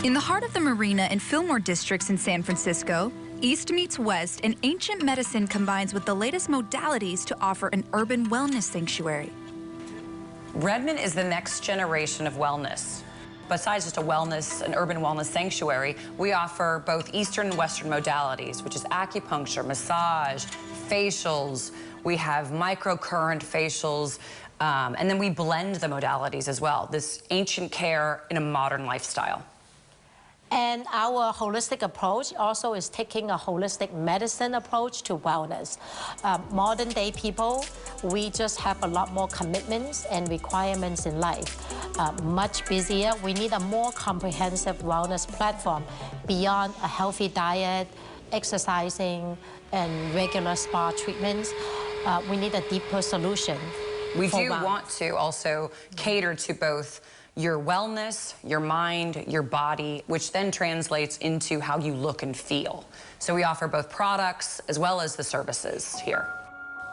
In the heart of the Marina and Fillmore districts in San Francisco, East meets West, and ancient medicine combines with the latest modalities to offer an urban wellness sanctuary. Redmint is the next generation of wellness. Besides just an urban wellness sanctuary, we offer both Eastern and Western modalities, which is acupuncture, massage, facials. We have microcurrent facials, and then we blend the modalities as well. This ancient care in a modern lifestyle. And our holistic approach also is taking a holistic medicine approach to wellness. Modern day people, we just have a lot more commitments and requirements in life. Much busier. We need a more comprehensive wellness platform beyond a healthy diet, exercising, and regular spa treatments. We need a deeper solution. We do want to also cater to both your wellness, your mind, your body, which then translates into how you look and feel. So we offer both products as well as the services here.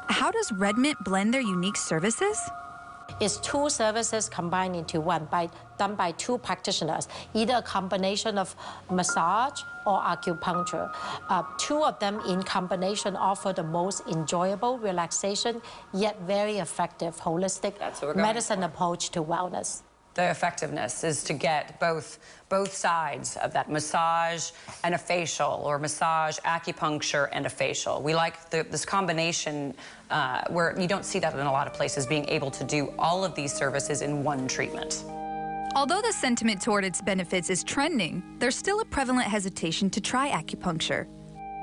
How does Redmint blend their unique services? It's two services combined into one, done by two practitioners, either a combination of massage or acupuncture. Two of them in combination offer the most enjoyable relaxation, yet very effective holistic medicine approach to wellness. The effectiveness is to get both sides of that, massage and a facial, or massage, acupuncture, and a facial. We like this combination where you don't see that in a lot of places, being able to do all of these services in one treatment. Although the sentiment toward its benefits is trending, there's still a prevalent hesitation to try acupuncture.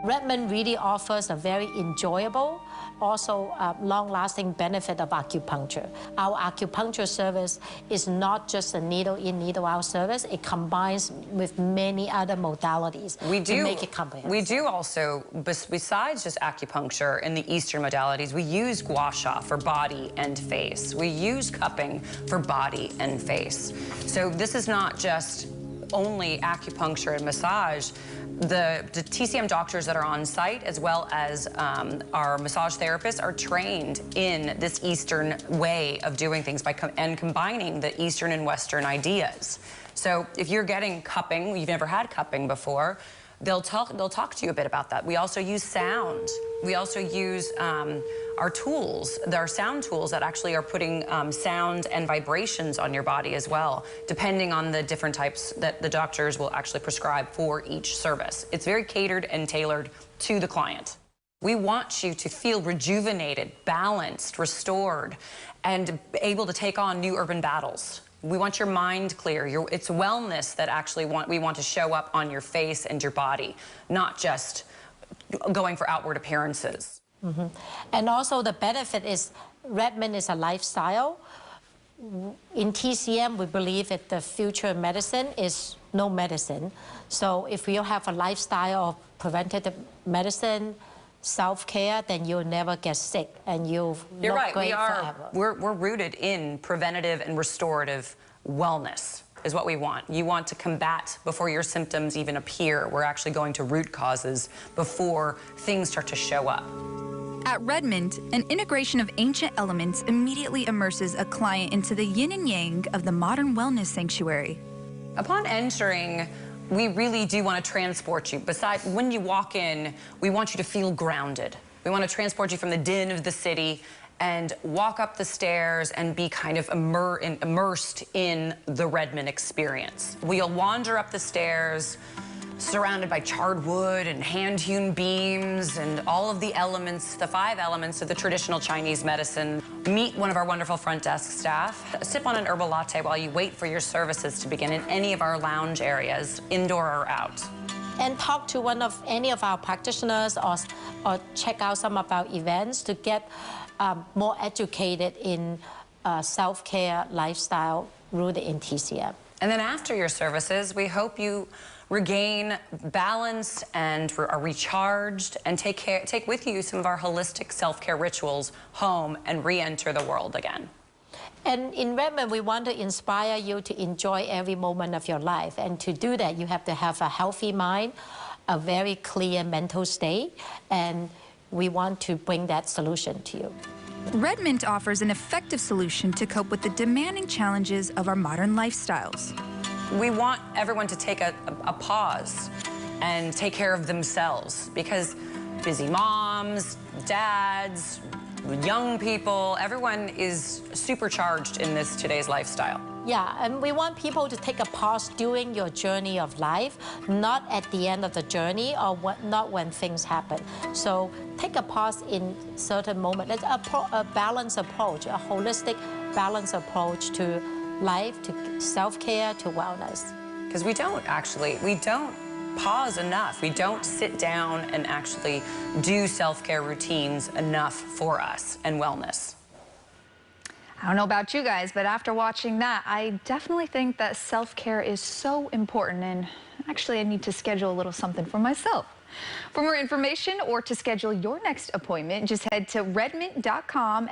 Redmint really offers a very enjoyable, also long-lasting benefit of acupuncture. Our acupuncture service is not just a needle-in, needle-out service. It combines with many other modalities to make it comprehensive. We do also, besides just acupuncture in the Eastern modalities, we use gua sha for body and face. We use cupping for body and face. So this is not just only acupuncture and massage. The TCM doctors that are on site, as well as our massage therapists, are trained in this Eastern way of doing things and combining the Eastern and Western ideas. So if you're getting cupping, you've never had cupping before, they'll talk to you a bit about that. We also use sound. We also use our tools, our sound tools that actually are putting sound and vibrations on your body as well, depending on the different types that the doctors will actually prescribe for each service. It's very catered and tailored to the client. We want you to feel rejuvenated, balanced, restored, and able to take on new urban battles. We want your mind clear. It's wellness that actually we want to show up on your face and your body, not just going for outward appearances. Mm-hmm. And also the benefit is Redmint is a lifestyle. In TCM, we believe that the future of medicine is no medicine. So if you have a lifestyle of preventative medicine, self-care, then you'll never get sick and you'll You're right. great forever. We're rooted in preventative and restorative wellness is what we want. You want to combat before your symptoms even appear. We're actually going to root causes before things start to show up. At Redmint, an integration of ancient elements immediately immerses a client into the yin and yang of the modern wellness sanctuary. Upon entering, we really do want to transport you. Besides, when you walk in, we want you to feel grounded. We want to transport you from the din of the city and walk up the stairs and be kind of immersed in the Redmint experience. We'll wander up the stairs, surrounded by charred wood and hand-hewn beams and all of the elements, the 5 elements of the traditional Chinese medicine. Meet one of our wonderful front desk staff. Sip on an herbal latte while you wait for your services to begin in any of our lounge areas, indoor or out. And talk to any of our practitioners or check out some of our events to get more educated in self-care lifestyle rooted in TCM. And then after your services, we hope you regain balance and are recharged and take with you some of our holistic self-care rituals home and re-enter the world again. And in Redmint, we want to inspire you to enjoy every moment of your life. And to do that, you have to have a healthy mind, a very clear mental state, and we want to bring that solution to you. Redmint offers an effective solution to cope with the demanding challenges of our modern lifestyles. we want everyone to take a pause and take care of themselves, because busy moms, dads, young people, everyone is supercharged in today's lifestyle. Yeah, and we want people to take a pause during your journey of life, not at the end of the journey or not when things happen. So take a pause in certain moment. It's a balanced approach, a holistic, balanced approach to life, to self-care, to wellness. Because we don't pause enough. We don't sit down and actually do self-care routines enough for us and wellness. I don't know about you guys, but after watching that, I definitely think that self-care is so important, and actually I need to schedule a little something for myself. For more information or to schedule your next appointment, just head to redmint.com.